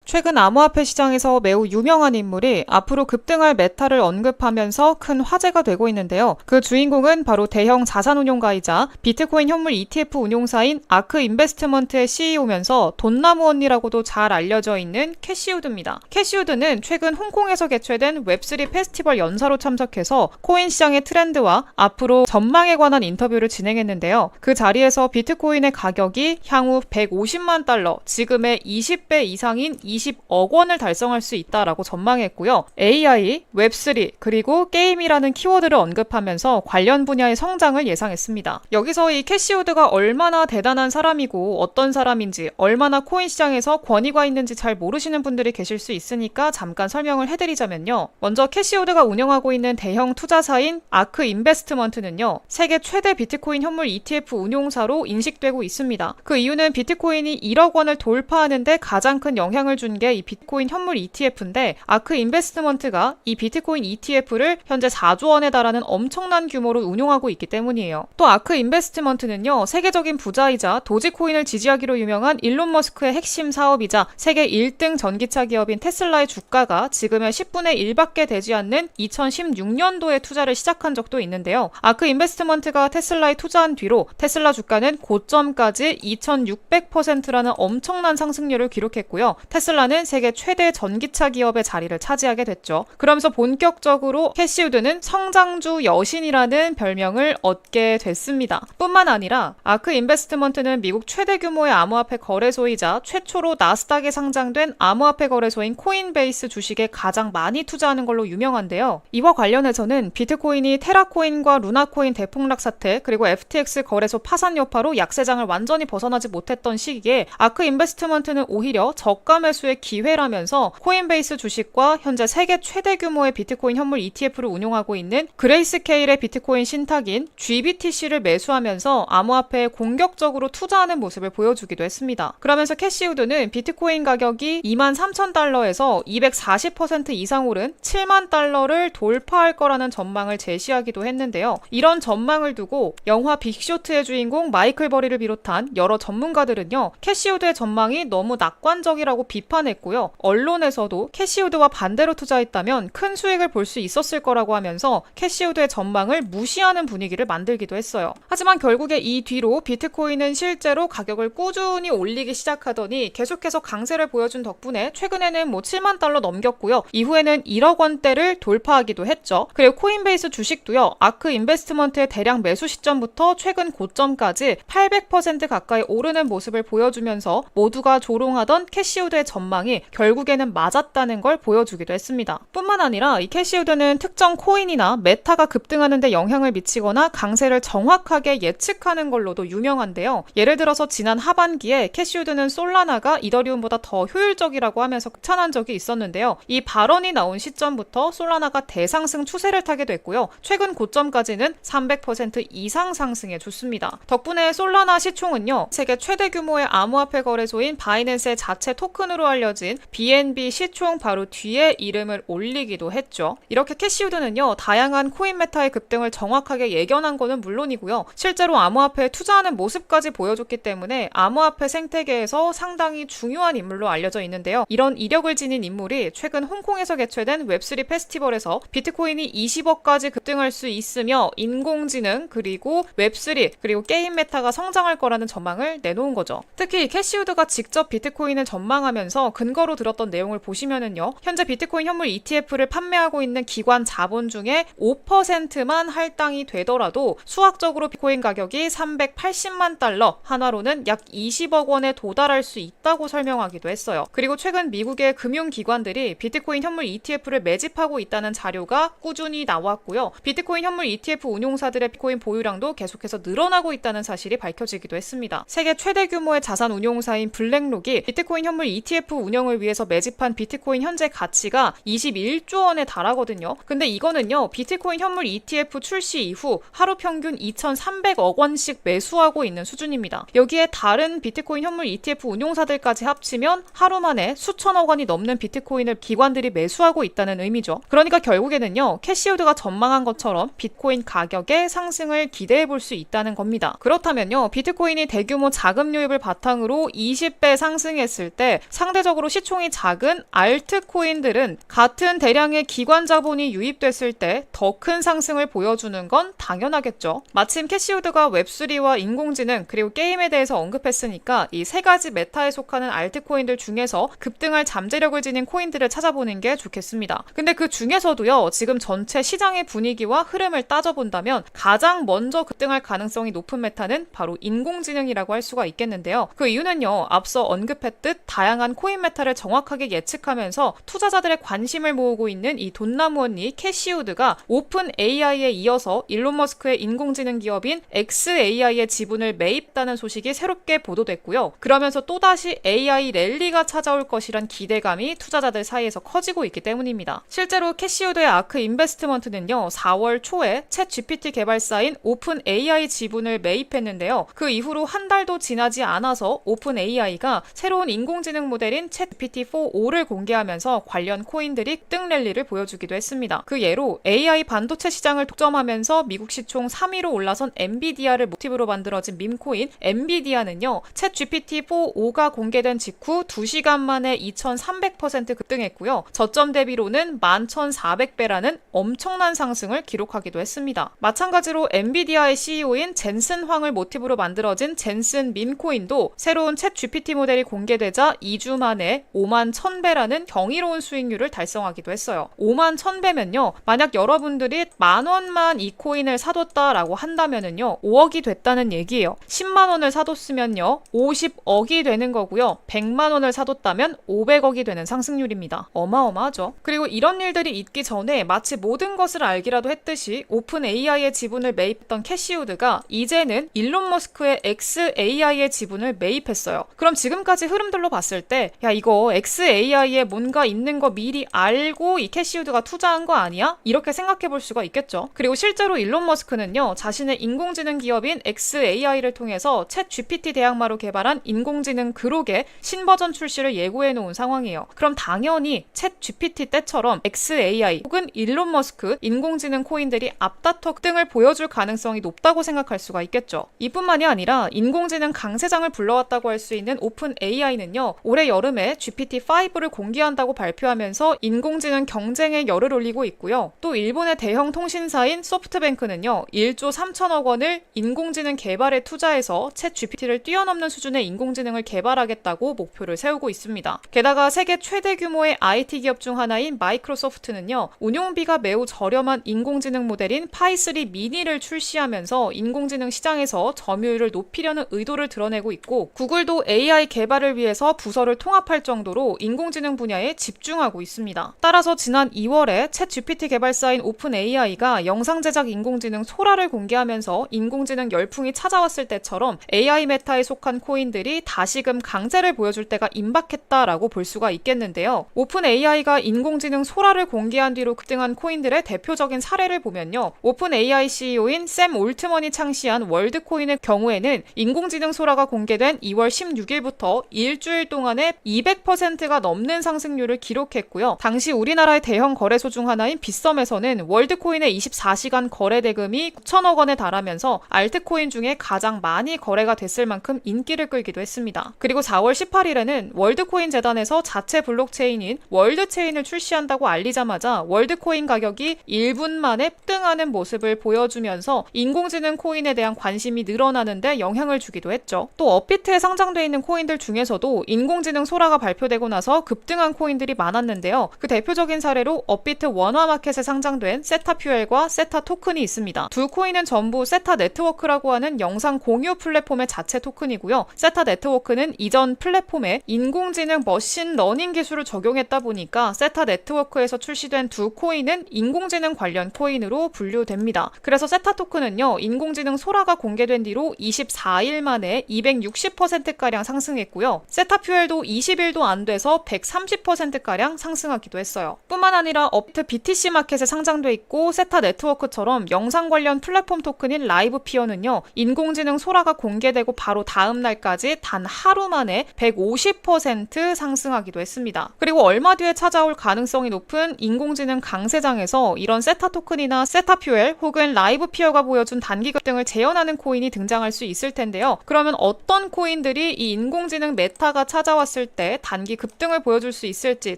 최근 암호화폐 시장에서 매우 유명한 인물이 앞으로 급등할 메타를 언급하면서 큰 화제가 되고 있는데요. 그 주인공은 바로 대형 자산운용가이자 비트코인 현물 ETF 운용사인 아크 인베스트먼트의 CEO면서 돈나무 언니라고도 잘 알려져 있는 캐시우드입니다. 캐시우드는 최근 홍콩에서 개최된 웹3 페스티벌 연사로 참석해서 코인 시장의 트렌드와 앞으로 전망에 관한 인터뷰를 진행했는데요. 그 자리에서 비트코인의 가격이 향후 150만 달러, 지금의 20배 이상인 20억 원을 달성할 수 있다라고 전망했고요. AI, 웹3, 그리고 게임이라는 키워드를 언급하면서 관련 분야의 성장을 예상했습니다. 여기서 이 캐시우드가 얼마나 대단한 사람이고 어떤 사람인지, 얼마나 코인 시장에서 권위가 있는지 잘 모르시는 분들이 계실 수 있으니까 잠깐 설명을 해드리자면요. 먼저 캐시우드가 운영하고 있는 대형 투자사인 아크 인베스트먼트는요, 세계 최대 비트코인 현물 ETF 운용사로 인식되고 있습니다. 그 이유는 비트코인이 1억 원을 돌파하는데 가장 큰 영향을 준 게 이 비트코인 현물 ETF인데, 아크 인베스트먼트가 이 비트코인 ETF를 현재 4조 원에 달하는 엄청난 규모로 운용하고 있기 때문이에요. 또 아크 인베스트먼트는요, 세계적인 부자이자 도지코인을 지지하기로 유명한 일론 머스크의 핵심 사업이자 세계 1등 전기차 기업인 테슬라의 주가가 지금의 10분의 1밖에 되지 않는 2016년도에 투자를 시작한 적도 있는데요. 아크 인베스트먼트가 테슬라에 투자한 뒤로 테슬라 주가는 고점까지 2600%라는 엄청난 상승률을 기록했고요. 테슬라는 세계 최대 전기차 기업의 자리를 차지하게 됐죠. 그러면서 본격적으로 캐시우드는 성장주 여신이라는 별명을 얻게 됐습니다. 뿐만 아니라 아크 인베스트먼트는 미국 최대 규모의 암호화폐 거래소이자 최초로 나스닥에 상장된 암호화폐 거래소인 코인베이스 주식에 가장 많이 투자하는 걸로 유명한데요. 이와 관련해서는 비트코인이 테라코인과 루나코인 대폭락 사태, 그리고 FTX 거래소 파산 여파로 약세장을 완전히 벗어나지 못했던 시기에 아크 인베스트먼트는 오히려 저가 매수의 기회라면서 코인베이스 주식과 현재 세계 최대 규모의 비트코인 현물 ETF를 운용하고 있는 그레이스케일의 비트코인 신탁인 GBTC를 매수하면서 암호화폐에 공격적으로 투자하는 모습을 보여주기도 했습니다. 그러면서 캐시우드는 비트코인 가격이 23,000달러에서 240% 이상 오른 7만 달러를 돌파할 거라는 전망을 제시하기도 했는데요. 이런 전망을 두고 영화 빅쇼트의 주인공 마이클 버리를 비롯한 여러 전문가들은요, 캐시우드의 전망이 너무 낙관적이라고 비판했고요. 언론에서도 캐시우드와 반대로 투자했다면 큰 수익을 볼 수 있었을 거라고 하면서 캐시우드의 전망을 무시하는 분위기를 만들기도 했어요. 하지만 결국에 이 뒤로 비트코인은 실제로 가격을 꾸준히 올리기 시작하더니 계속해서 강세를 보여준 덕분에 최근에는 7만 달러 넘겼고요. 이후에는 1억 원대를 돌파하기도 했죠. 그리고 코인베이스 주식도요, 아크 인베스트먼트의 대량 매수 시점부터 최근 고점까지 800% 가까이 오르는 모습을 보여주면서 모두가 조롱하던 캐시우드의 전망이 결국에는 맞았다는 걸 보여주기도 했습니다. 뿐만 아니라 이 캐시우드는 특정 코인이나 메타가 급등하는 데 영향을 미치거나 강세를 정확하게 예측하는 걸로도 유명한데요. 예를 들어서 지난 하반기에 캐시우드는 솔라나가 이더리움보다 더 효율적이라고 하면서 극찬한 적이 있었는데요. 이 발언이 나온 시점부터 솔라나가 대상승 추세를 타게 됐고요. 최근 고점까지는 300% 이상 상승해 줬습니다. 덕분에 솔라나 시총은요, 세계 최대 규모의 암호화폐 거래소인 바이낸스의 자체 토큰으로 알려진 BNB 시총 바로 뒤에 이름을 올리기도 했죠. 이렇게 캐시우드는요, 다양한 코인 메타의 급등을 정확하게 예견한 거는 물론이고요. 실제로 암호화폐에 투자하는 모습까지 보여줬기 때문에 암호화폐 생태계에서 상당히 중요한 인물로 알려져 있는데요. 이런 이력을 지닌 인물이 최근 홍콩에서 개최된 웹3 페스티벌에서 비트코인이 20억까지 급등할 수 있으며 인공지능, 그리고 웹3, 그리고 게임 메타가 성장할 거라는 전망을 내놓은 거죠. 특히 캐시우드가 직접 비트코인을 전망하면서 근거로 들었던 내용을 보시면은요, 현재 비트코인 현물 ETF를 판매하고 있는 기관 자본 중에 5%만 할당이 되더라도 수학적으로 비트코인 가격이 380만 달러, 한화로는 약 20억 원에 도달할 수 있다고 설명하기도 했어요. 그리고 최근 미국의 금융기관들이 비트코인 현물 ETF를 매집하고 있다는 자료가 꾸준히 나왔고요. 비트코인 현물 ETF 운용사들의 비트코인 보유량도 계속해서 늘어나고 있다는 사실이 밝혀지기도 했습니다. 세계 최대 규모의 자산 운용사인 블랙록이 비트코인 현물 ETF 운영을 위해서 매집한 비트코인 현재 가치가 21조 원에 달하거든요. 근데 이거는요, 비트코인 현물 ETF 출시 이후 하루 평균 2,300억 원씩 매수하고 있는 수준입니다. 여기에 다른 비트코인 현물 ETF 운용사들까지 합치면 하루 만에 수천억 원이 넘는 비트코인을 기관들이 매수하고 있다는 의미죠. 그러니까 결국에는요, 캐시우드가 전망한 것처럼 비트코인 가격의 상승을 기대해 볼 수 있다는 겁니다. 그렇다면요, 비트코인이 대규모 자금 유입을 바탕으로 20배 상승했을 때 상대 상대적으로 시총이 작은 알트 코인들은 같은 대량의 기관 자본이 유입됐을 때 더 큰 상승을 보여주는 건 당연하겠죠. 마침 캐시우드가 웹3와 인공지능 그리고 게임에 대해서 언급했으니까 이 세 가지 메타에 속하는 알트코인들 중에서 급등할 잠재력을 지닌 코인들을 찾아보는 게 좋겠습니다. 근데 그 중에서도요, 지금 전체 시장의 분위기와 흐름을 따져본다면 가장 먼저 급등할 가능성이 높은 메타는 바로 인공지능이라고 할 수가 있겠는데요. 그 이유는요, 앞서 언급했듯 다양한 코인 메타를 정확하게 예측하면서 투자자들의 관심을 모으고 있는 이 돈나무 언니 캐시우드가 오픈 AI에 이어서 일론 머스크의 인공지능 기업인 xAI의 지분을 매입다는 소식이 새롭게 보도됐고요. 그러면서 또다시 AI 랠리가 찾아올 것이란 기대감이 투자자들 사이에서 커지고 있기 때문입니다. 실제로 캐시우드의 아크 인베스트먼트는요, 4월 초에 챗 GPT 개발사인 오픈 AI 지분을 매입했는데요. 그 이후로 한 달도 지나지 않아서 오픈 AI가 새로운 인공지능 모델인 챗 GPT-4O를 공개하면서 관련 코인들이 급등 랠리를 보여주기도 했습니다. 그 예로 AI 반도체 시장을 독점하면서 미국 시총 3위로 올라선 엔비디아를 모티브로 만들어진 밈코인 엔비디아는요, 챗 GPT-4O가 공개된 직후 2시간 만에 2300% 급등했고요. 저점 대비로는 11,400배라는 엄청난 상승을 기록하기도 했습니다. 마찬가지로 엔비디아의 CEO인 젠슨 황을 모티브로 만들어진 젠슨 밈코인도 새로운 챗 GPT 모델이 공개되자 2주 만에 51,000배라는 경이로운 수익률을 달성하기도 했어요. 51,000배면요, 만약 여러분들이 10,000원만 이 코인을 사뒀다라고 한다면은요, 5억이 됐다는 얘기예요. 10만 원을 사뒀으면요, 50억이 되는 거고요. 100만 원을 사뒀다면 500억이 되는 상승률입니다. 어마어마하죠. 그리고 이런 일들이 있기 전에 마치 모든 것을 알기라도 했듯이 오픈 AI의 지분을 매입했던 캐시우드가 이제는 일론 머스크의 xAI의 지분을 매입했어요. 그럼 지금까지 흐름들로 봤을 때, 야, 이거 xAI에 뭔가 있는 거 미리 알고 이 캐시우드가 투자한 거 아니야? 이렇게 생각해 볼 수가 있겠죠. 그리고 실제로 일론 머스크는요, 자신의 인공지능 기업인 xAI를 통해서 챗 GPT 대항마로 개발한 인공지능 그록의 신버전 출시를 예고해 놓은 상황이에요. 그럼 당연히 챗 GPT 때처럼 xAI 혹은 일론 머스크 인공지능 코인들이 앞다퉈 등을 보여줄 가능성이 높다고 생각할 수가 있겠죠. 이뿐만이 아니라 인공지능 강세장을 불러왔다고 할 수 있는 오픈 AI는요, 올해 여름에 GPT-5를 공개한다고 발표하면서 인공지능 경쟁에 열을 올리고 있고요. 또 일본의 대형 통신사인 소프트뱅크는요, 1조 3천억 원을 인공지능 개발에 투자해서 챗 GPT를 뛰어넘는 수준의 인공지능을 개발하겠다고 목표를 세우고 있습니다. 게다가 세계 최대 규모의 IT 기업 중 하나인 마이크로소프트는요, 운용비가 매우 저렴한 인공지능 모델인 파이3 미니를 출시하면서 인공지능 시장에서 점유율을 높이려는 의도를 드러내고 있고, 구글도 AI 개발을 위해서 부서를 통합할 정도로 인공지능 분야에 집중하고 있습니다. 따라서 지난 2월에 챗 GPT 개발사인 오픈 AI가 영상 제작 인공지능 소라를 공개하면서 인공지능 열풍이 찾아왔을 때처럼 AI 메타에 속한 코인들이 다시금 강세를 보여줄 때가 임박했다라고 볼 수가 있겠는데요. 오픈 AI가 인공지능 소라를 공개한 뒤로 급등한 코인들의 대표적인 사례를 보면요, 오픈 AI CEO인 샘 올트먼이 창시한 월드코인의 경우에는 인공지능 소라가 공개된 2월 16일부터 일주일 동안에 200%가 넘는 상승률을 기록했고요. 당시 우리나라의 대형 거래소 중 하나인 빗썸에서는 월드코인의 24시간 거래 대금이 9천억 원에 달하면서 알트코인 중에 가장 많이 거래가 됐을 만큼 인기를 끌기도 했습니다. 그리고 4월 18일에는 월드코인 재단에서 자체 블록체인인 월드체인을 출시한다고 알리자마자 월드코인 가격이 1분 만에 폭등하는 모습을 보여주면서 인공지능 코인에 대한 관심이 늘어나는데 영향을 주기도 했죠. 또 업비트에 상장돼 있는 코인들 중에서도 인공지능 소라가 발표되고 나서 급등한 코인들이 많았는데요. 그 대표적인 사례로 업비트 원화마켓에 상장된 세타퓨엘과 세타 토큰이 있습니다. 두 코인은 전부 세타 네트워크라고 하는 영상 공유 플랫폼의 자체 토큰이고요. 세타 네트워크는 이전 플랫폼에 인공지능 머신 러닝 기술을 적용했다 보니까 세타 네트워크에서 출시된 두 코인은 인공지능 관련 코인으로 분류됩니다. 그래서 세타 토큰은요, 인공지능 소라가 공개된 뒤로 24일 만에 260%가량 상승했고요. 세타퓨엘도 20일도 안 돼서 130%가량 상승하기도 했어요. 뿐만 아니라 업비트 BTC 마켓에 상장돼 있고 세타 네트워크처럼 영상 관련 플랫폼 토큰인 라이브피어는요, 인공지능 소라가 공개되고 바로 다음 날까지 단 하루 만에 150% 상승하기도 했습니다. 그리고 얼마 뒤에 찾아올 가능성이 높은 인공지능 강세장에서 이런 세타 토큰이나 세타퓨엘 혹은 라이브피어가 보여준 단기 급등을 재현하는 코인이 등장할 수 있을 텐데요. 그러면 어떤 코인들이 이 인공지능 메타가 찾아왔을 때 단기 급등을 보여줄 수 있을지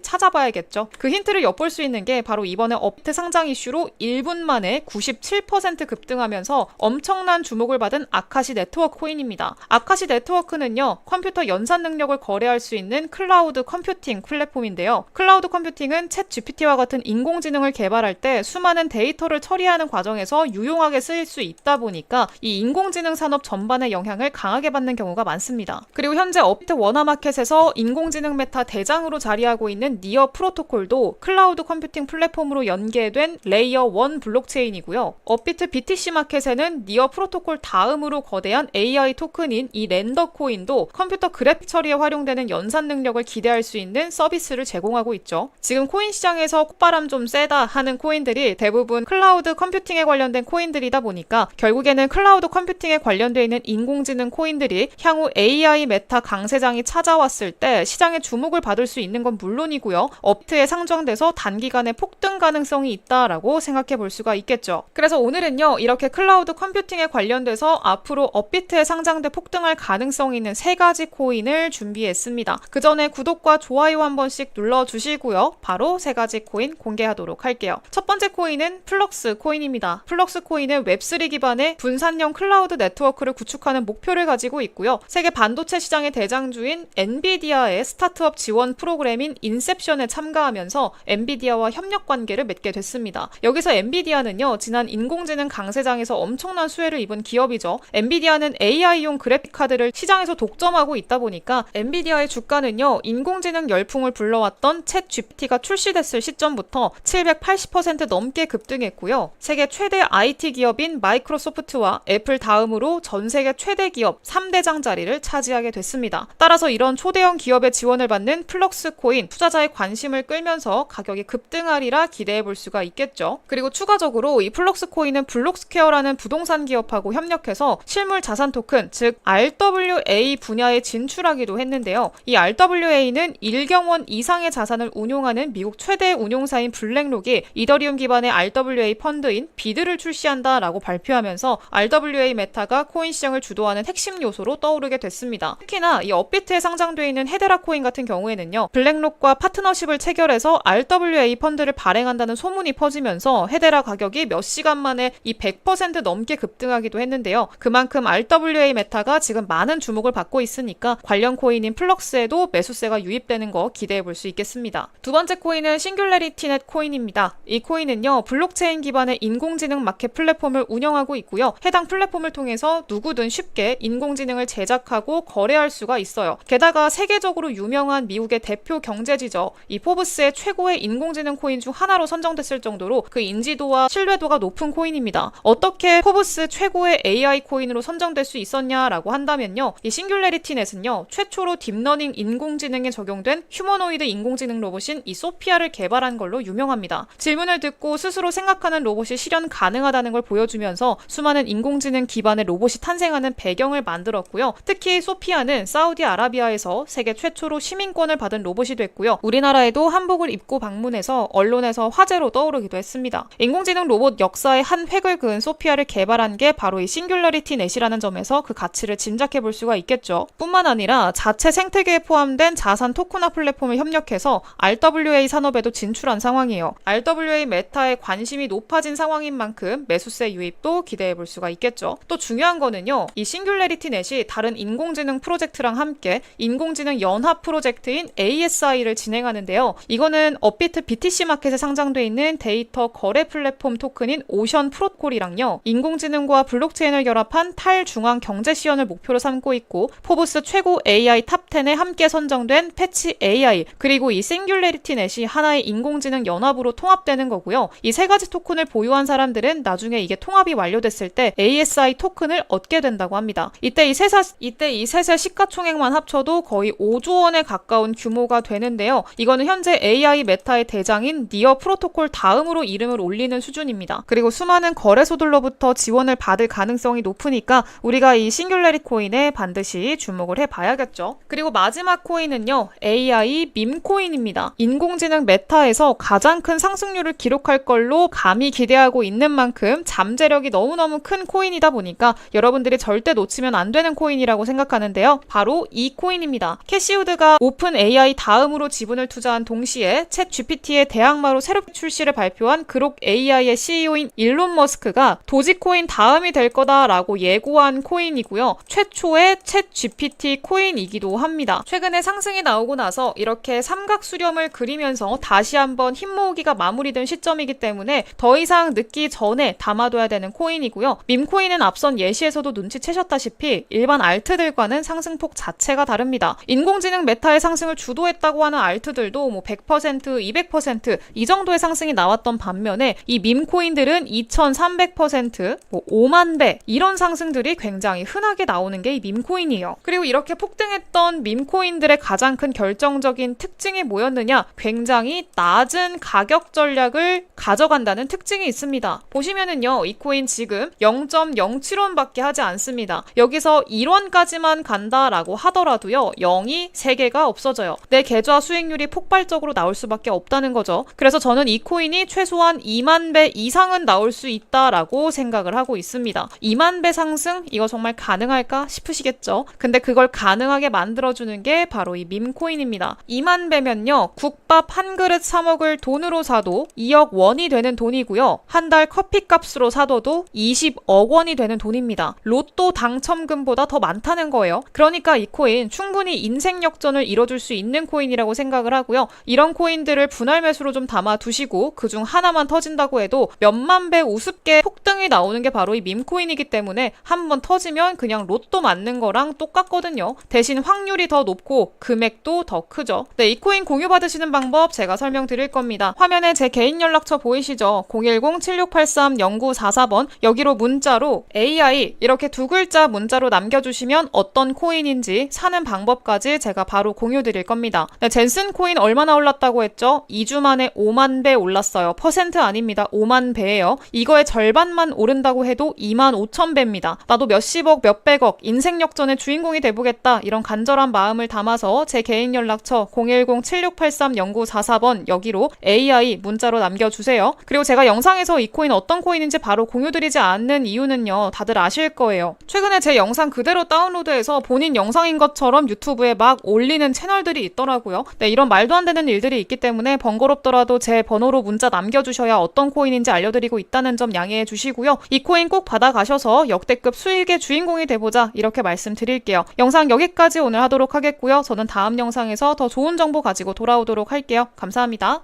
찾아봐야겠죠. 그 힌트를 엿볼 수 있는 게 바로 이번에 업비트 상장 이슈로 1분 만에 97% 급등하면서 엄청난 주목을 받은 아카시 네트워크 코인입니다. 아카시 네트워크는요, 컴퓨터 연산 능력을 거래할 수 있는 클라우드 컴퓨팅 플랫폼인데요. 클라우드 컴퓨팅은 챗 GPT와 같은 인공지능을 개발할 때 수많은 데이터를 처리하는 과정에서 유용하게 쓰일 수 있다 보니까 이 인공지능 산업 전반의 영향을 강하게 받는 경우가 많습니다. 그리고 현재 업비트 원화마켓에서 인공지능 메타 대장으로 자리하고 있는 니어 프로토콜도 클라우드 컴퓨팅 플랫폼으로 연계된 레이어 1 블록체인이고요. 업비트 BTC 마켓에는 니어 프로토콜 다음으로 거대한 AI 토큰인 이 렌더 코인도 컴퓨터 그래픽 처리에 활용되는 연산 능력을 기대할 수 있는 서비스를 제공하고 있죠. 지금 코인 시장에서 콧바람 좀 세다 하는 코인들이 대부분 클라우드 컴퓨팅에 관련된 코인들이다 보니까 결국에는 클라우드 컴퓨팅에 관련되어 있는 인공지능 코인들이 향후 AI 메타 강세장이 찾아왔을 때 시장의 주목을 받을 수 있는 건 물론이고요. 업트에 상장돼서 단기간에 폭등 가능성이 있다라고 생각해 볼 수가 있겠죠. 그래서 오늘은요, 이렇게 클라우드 컴퓨팅에 관련돼서 앞으로 업비트에 상장돼 폭등할 가능성이 있는 3가지 코인을 준비했습니다. 그 전에 구독과 좋아요 한 번씩 눌러주시고요. 바로 3가지 코인 공개하도록 할게요. 첫 번째 코인은 플럭스 코인입니다. 플럭스 코인은 웹3 기반의 분산형 클라우드 네트워크를 구축하는 목표를 가지고 있고요. 세계 반도체 시장의 대장주인 엔비디아의 스타트업 지원 프로그램인 인셉션에 참가하면서 엔비디아와 협력 관계를 맺게 됐습니다. 여기서 엔비디아는요, 지난 인공지능 강세장에서 엄청난 수혜를 입은 기업이죠. 엔비디아는 AI용 그래픽카드를 시장에서 독점하고 있다 보니까 엔비디아의 주가는요, 인공지능 열풍을 불러왔던 챗 GPT가 출시됐을 시점부터 780% 넘게 급등했고요. 세계 최대 IT 기업인 마이크로소프트와 애플 다음으로 전 세계 최대 기업 3대장 자리를 차지하게 됐습니다. 따라서 이런 초대형 기업의 지원을 받는 플럭스 코인, 투자자의 관심을 끌면서 가격이 급등하리라 기대해 볼 수가 있겠죠. 그리고 추가적으로 이 플럭스 코인은 블록스퀘어라는 부동산 기업하고 협력해서 실물 자산 토큰, 즉 RWA 분야에 진출하기도 했는데요. 이 RWA는 1경원 이상의 자산을 운용하는 미국 최대 운용사인 블랙록이 이더리움 기반의 RWA 펀드인 비드를 출시한다라고 발표하면서 RWA 메타가 코인 시장을 주도하는 핵심 요소로 떠오르게 됐습니다. 특히나 이 업비트에 상장되어 있는 헤데라 코인 같은 경우에는요, 블랙록과 파트너십을 체결해서 RWA 펀드를 발행한다는 소문이 퍼지면서 헤데라 가격이 몇 시간 만에 이 100% 넘게 급등하기도 했는데요. 그만큼 RWA 메타가 지금 많은 주목을 받고 있으니까 관련 코인인 플럭스에도 매수세가 유입되는 거 기대해 볼 수 있겠습니다. 두 번째 코인은 싱귤레리티넷 코인입니다. 이 코인은요, 블록체인 기반의 인공지능 마켓 플랫폼을 운영하고 있고요. 해당 플랫폼을 통해서 누구든 쉽게 인공지능을 제작하고 거래할 수가 있어요. 게다가 세계적으로 유명한 미국의 대표 경제지죠. 이 포브스의 최고의 인공지능 코인 중 하나로 선정됐을 정도로 그 인지도와 신뢰도가 높은 코인입니다. 어떻게 포브스 최고의 AI 코인으로 선정될 수 있었냐라고 한다면요, 이 싱귤레리티넷은요, 최초로 딥러닝 인공지능에 적용된 휴머노이드 인공지능 로봇인 이 소피아를 개발한 걸로 유명합니다. 질문을 듣고 스스로 생각하는 로봇이 실현 가능하다는 걸 보여주면서 수많은 인공지능 기반의 로봇이 탄생하는 배경을 만들었고요. 특히 소피아는 사우디아라비아에서 세계 최초로 시민권을 받은 로봇이 됐고요. 우리나라에도 한복을 입고 방문해서 언론에서 화제로 떠오르기도 했습니다. 인공지능 로봇 역사의 한 획을 그은 소피아를 개발한 게 바로 이 싱귤러리티 넷이라는 점에서 그 가치를 짐작해 볼 수가 있겠죠. 뿐만 아니라 자체 생태계에 포함된 자산 토큰화 플랫폼을 협력해서 RWA 산업에도 진출한 상황이에요. RWA 메타의 관심이 높아진 상황인 만큼 매수세 유입도 기대해 볼 수가 있겠죠. 또 중요한 거는요, 이 싱귤레리티 넷이 다른 인공지능 프로젝트랑 함께 인공지능 연합 프로젝트인 ASI를 진행하는데요. 이거는 업비트 BTC 마켓에 상장돼 있는 데이터 거래 플랫폼 토큰인 오션 프로토콜이랑요, 인공지능과 블록체인을 결합한 탈중앙 경제 시연을 목표로 삼고 있고, 포브스 최고 AI 탑10에 함께 선정된 패치 AI, 그리고 이 싱귤레리티 넷이 하나의 인공지능 연합으로 통합되는 거고요. 이 3가지 토큰을 보유한 사람들은 나중에 이게 통합이 완료됐을 때 ASI 토큰을 얻게 된다고 합니다. 이때 이 셋의 시가총액만 합쳐도 거의 5조 원에 가까운 규모가 되는데요. 이거는 현재 AI 메타의 대장인 니어 프로토콜 다음으로 이름을 올리는 수준입니다. 그리고 수많은 거래소들로부터 지원을 받을 가능성이 높으니까 우리가 이 싱귤레리 코인에 반드시 주목을 해봐야겠죠. 그리고 마지막 코인은요, AI 밈 코인입니다. 인공지능 메타에서 가장 큰 상승률을 기록할 걸로 감히 기대하고 있는 만큼 잠재력이 너무너무 큰 코인이다 보니까 여러분들이 절대 놓치면 안 되는 코인이라고 생각하는데요. 바로 이 코인입니다. 캐시우드가 오픈 AI 다음으로 지분을 투자한 동시에 챗 GPT의 대항마로 새롭게 출시를 발표한 그록 AI의 CEO인 일론 머스크가 도지코인 다음이 될 거다라고 예고한 코인이고요. 최초의 챗 GPT 코인이기도 합니다. 최근에 상승이 나오고 나서 이렇게 삼각 수렴을 그리면서 다시 한번 힘 모으기가 마무리된 시점이기 때문에 더 이상 늦기 전에 담아둬야 되는 코인이고요. 밈코인은 앞선 예시에서도 눈치채셨다시피 일반 알트들과는 상승폭 자체가 다릅니다. 인공지능 메타의 상승을 주도했다고 하는 알트들도 100%, 200%이 정도의 상승이 나왔던 반면에 이 밈코인들은 2300%, 5만 배 이런 상승들이 굉장히 흔하게 나오는 게 이 밈코인이에요. 그리고 이렇게 폭등했던 밈코인들의 가장 큰 결정적인 특징이 뭐였느냐? 굉장히 낮은 가격 전략을 가져간다는 특징이 있습니다. 보시면은요, 이 코인 지금 0.07원밖에 하지 않습니다. 여기서 1원까지만 간다라고 하더라도요, 0이 3개가 없어져요. 내 계좌 수익률이 폭발적으로 나올 수밖에 없다는 거죠. 그래서 저는 이 코인이 최소한 2만 배 이상은 나올 수 있다라고 생각을 하고 있습니다. 2만 배 상승? 이거 정말 가능할까 싶으시겠죠? 근데 그걸 가능하게 만들어주는 게 바로 이 밈코인입니다. 2만 배면요, 국밥 한 그릇 사 먹을 돈으로 사도 2억 원이 되는 돈이고요. 한 달 커피값으로 사둬도 20억 원이 되는 돈입니다. 로또 당첨금보다 더 많다는 거예요. 그러니까 이 코인 충분히 인생 역전을 이뤄줄 수 있는 코인이라고 생각을 하고요. 이런 코인들을 분할 매수로 좀 담아두시고 그중 하나만 터진다고 해도 몇만 배 우습게 폭등이 나오는 게 바로 이 밈코인이기 때문에 한번 터지면 그냥 로또 맞는 거랑 똑같거든요. 대신 확률이 더 높고 금액도 더 크죠. 네, 이 코인 공유 받으시는 방법 제가 설명드릴 겁니다. 화면에 제 개인 연락처 보이시죠? 010-7683-0944번 여기로 문자로 AI 이렇게 두 글자 문자로 남겨주시면 어떤 코인인지 사는 방법까지 제가 바로 공유 드릴 겁니다. 네, 젠슨 코인 얼마나 올랐다고 했죠? 2주 만에 5만 배 올랐어요. 퍼센트 아닙니다. 5만 배예요. 이거의 절반만 오른다고 해도 2만 5천 배입니다. 나도 몇십억 몇백억 인생 역전의 주인공이 돼보겠다 이런 간절한 마음을 담아서 제 개인 연락처 010-7683-0944번 여기로 AI 문자로 남겨주세요. 그리고 제가 영상에서 이 코인 어떤 코인인지 바로 공유드리지 않는 이유는요, 다들 아실 거예요. 최근에 제 영상 그대로 다운로드해서 본인 영상인 것처럼 유튜브에 막 올리는 채널들이 있더라고요. 네, 이런 말도 안 되는 일들이 있기 때문에 번거롭더라도 제 번호로 문자 남겨주셔야 어떤 코인인지 알려드리고 있다는 점 양해해 주시고요. 이 코인 꼭 받아가셔서 역대급 수익의 주인공이 돼보자 이렇게 말씀드릴게요. 영상 여기까지 오늘 하도록 하겠고요. 저는 다음 영상에서 더 좋은 정보 가지고 돌아오도록 할게요. 감사합니다.